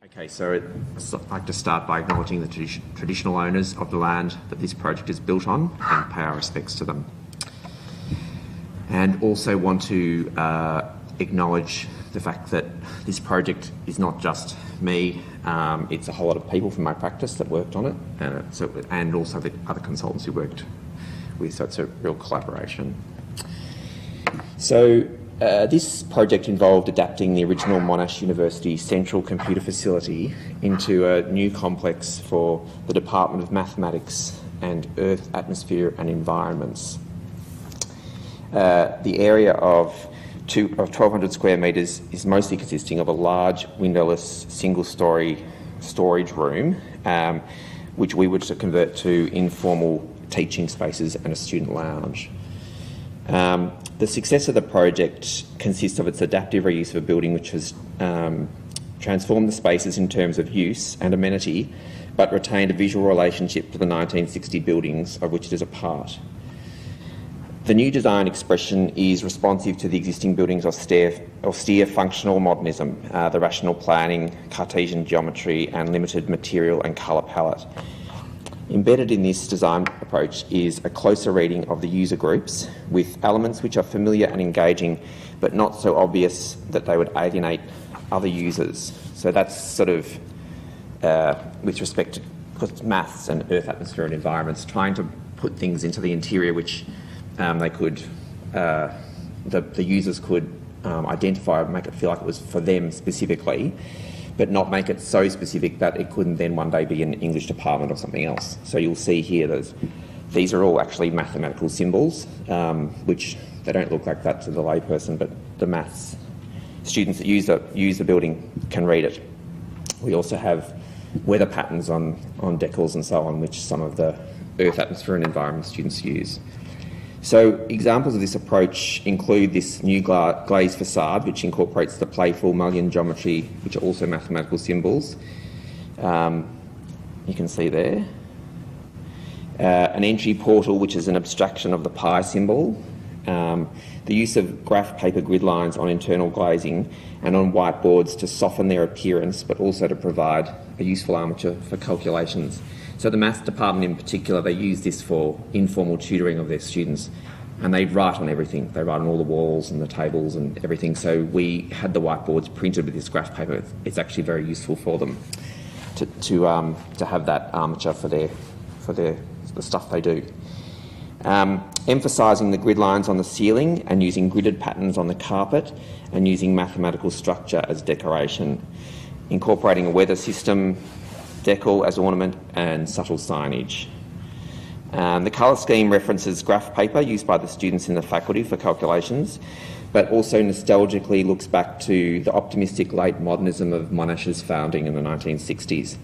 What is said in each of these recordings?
Okay, so I'd like to start by acknowledging the traditional owners of the land that this project is built on and pay our respects to them. And also want to acknowledge the fact that this project is not just me, it's a whole lot of people from my practice that worked on it, and also the other consultants who worked with, so it's a real collaboration. So this project involved adapting the original Monash University central computer facility into a new complex for the Department of Mathematics and Earth, Atmosphere and Environments. The area of 1,200 square metres is mostly consisting of a large windowless single-storey storage room, which we were to convert to informal teaching spaces and a student lounge. The success of the project consists of its adaptive reuse of a building which has transformed the spaces in terms of use and amenity, but retained a visual relationship to the 1960 buildings of which it is a part. The new design expression is responsive to the existing building's austere functional modernism, the rational planning, Cartesian geometry and limited material and colour palette. Embedded in this design approach is a closer reading of the user groups with elements which are familiar and engaging but not so obvious that they would alienate other users. So that's sort of with respect to maths and earth, atmosphere and environments, trying to put things into the interior which they could, the users could identify, make it feel like it was for them specifically, but not make it so specific that it couldn't then one day be an English department or something else. So you'll see here that these are all actually mathematical symbols, which they don't look like that to the layperson, but the maths students that use the building can read it. We also have weather patterns on decals and so on, which some of the earth, atmosphere and environment students use. So examples of this approach include this new glazed facade, which incorporates the playful mullion geometry, which are also mathematical symbols. You can see there. An entry portal, which is an abstraction of the pi symbol. The use of graph paper grid lines on internal glazing and on whiteboards to soften their appearance, but also to provide a useful armature for calculations. So the maths department in particular, they use this for informal tutoring of their students, and they write on everything. They write on all the walls and the tables and everything. So we had the whiteboards printed with this graph paper. It's actually very useful for them to have that armature for the stuff they do. Emphasising the grid lines on the ceiling and using gridded patterns on the carpet and using mathematical structure as decoration. Incorporating a weather system, decal as ornament and subtle signage. The colour scheme references graph paper used by the students in the faculty for calculations, but also nostalgically looks back to the optimistic late modernism of Monash's founding in the 1960s.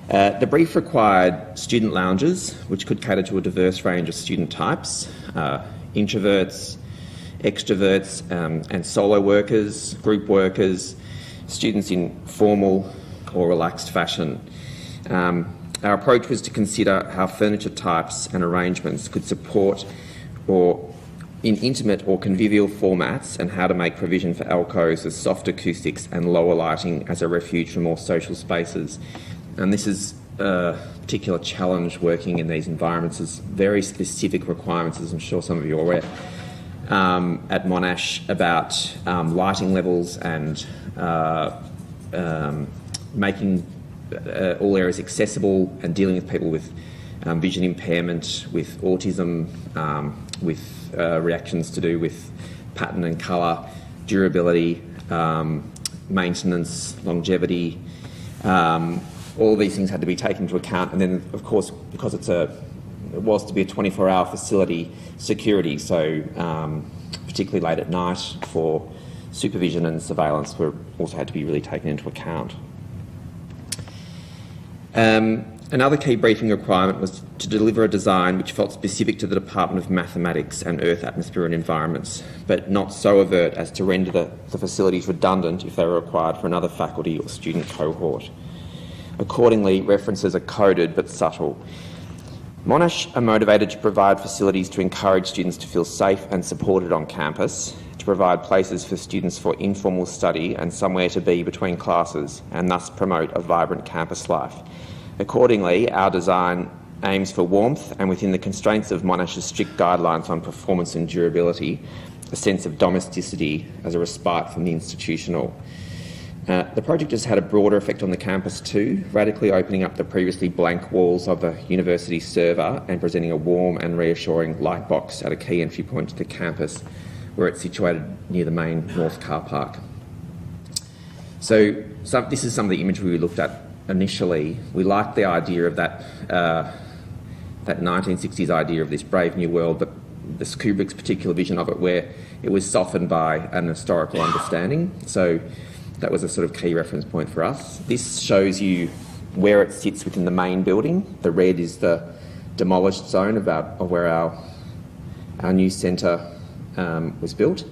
The brief required student lounges, which could cater to a diverse range of student types, introverts, extroverts and solo workers, group workers, students in formal or relaxed fashion. Our approach was to consider how furniture types and arrangements could support or in intimate or convivial formats and how to make provision for alcoves with soft acoustics and lower lighting as a refuge for more social spaces. And this is a particular challenge working in these environments. There's very specific requirements, as I'm sure some of you are aware, at Monash about lighting levels and making all areas accessible and dealing with people with vision impairment, with autism, with reactions to do with pattern and colour, durability, maintenance, longevity. All these things had to be taken into account, and then of course, because it was to be a 24-hour facility, security, so particularly late at night for supervision and surveillance also had to be really taken into account. Another key briefing requirement was to deliver a design which felt specific to the Department of Mathematics and Earth, Atmosphere and Environments, but not so overt as to render the facilities redundant if they were required for another faculty or student cohort. Accordingly, references are coded but subtle. Monash are motivated to provide facilities to encourage students to feel safe and supported on campus, to provide places for students for informal study and somewhere to be between classes, and thus promote a vibrant campus life. Accordingly, our design aims for warmth and, within the constraints of Monash's strict guidelines on performance and durability, a sense of domesticity as a respite from the institutional. The project has had a broader effect on the campus too, radically opening up the previously blank walls of the university server and presenting a warm and reassuring light box at a key entry point to the campus, where it's situated near the main north car park. So this is some of the imagery we looked at initially. We liked the idea of that 1960s idea of this brave new world, but this Kubrick's particular vision of it, where it was softened by an historical understanding. So that was a sort of key reference point for us. This shows you where it sits within the main building. The red is the demolished zone of where our new centre was built.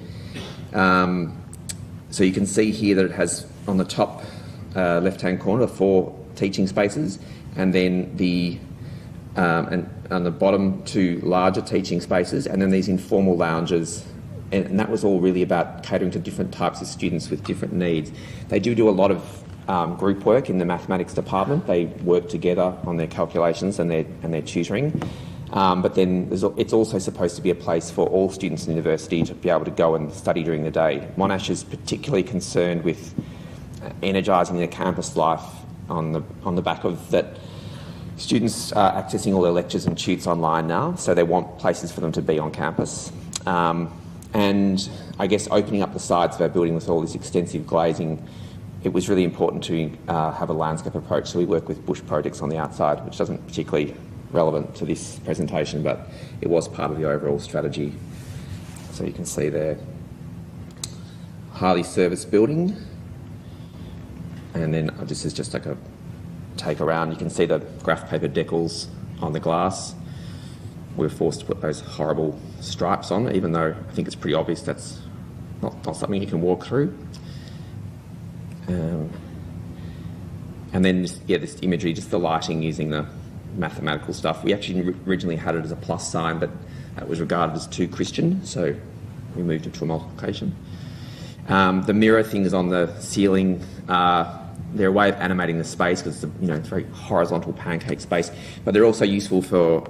So you can see here that it has, on the top left-hand corner, 4 teaching spaces, and then and on the bottom 2 larger teaching spaces, and then these informal lounges. And that was all really about catering to different types of students with different needs. They do a lot of group work in the mathematics department. They work together on their calculations and their tutoring. But then it's also supposed to be a place for all students in the university to be able to go and study during the day. Monash is particularly concerned with energising their campus life on the back of that. Students are accessing all their lectures and tutes online now, so they want places for them to be on campus. And I guess opening up the sides of our building with all this extensive glazing, it was really important to have a landscape approach. So we work with bush projects on the outside, which isn't particularly relevant to this presentation, but it was part of the overall strategy. So you can see there, highly serviced building. And then this is just like a take around. You can see the graph paper decals on the glass. We were forced to put those horrible stripes on, even though I think it's pretty obvious that's not something you can walk through. And then, this imagery, just the lighting using the mathematical stuff. We actually originally had it as a plus sign, but it was regarded as too Christian, so we moved it to a multiplication. The mirror things on the ceiling, they're a way of animating the space because it's a very horizontal pancake space, but they're also useful for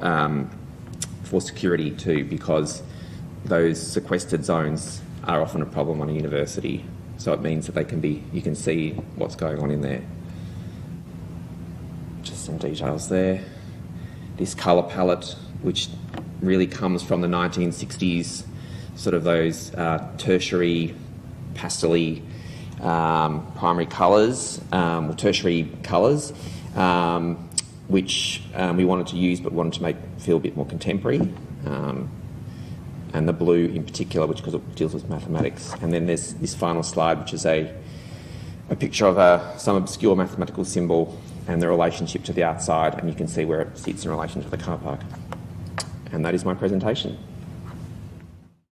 security too, because those sequestered zones are often a problem on a university. So it means that you can see what's going on in there. Just some details there. This colour palette, which really comes from the 1960s, sort of those tertiary, pastel-y primary colours, or tertiary colours, which we wanted to use but wanted to feel a bit more contemporary, and the blue in particular, because it deals with mathematics. And then there's this final slide, which is a picture of some obscure mathematical symbol and the relationship to the outside, and you can see where it sits in relation to the car park. And that is my presentation.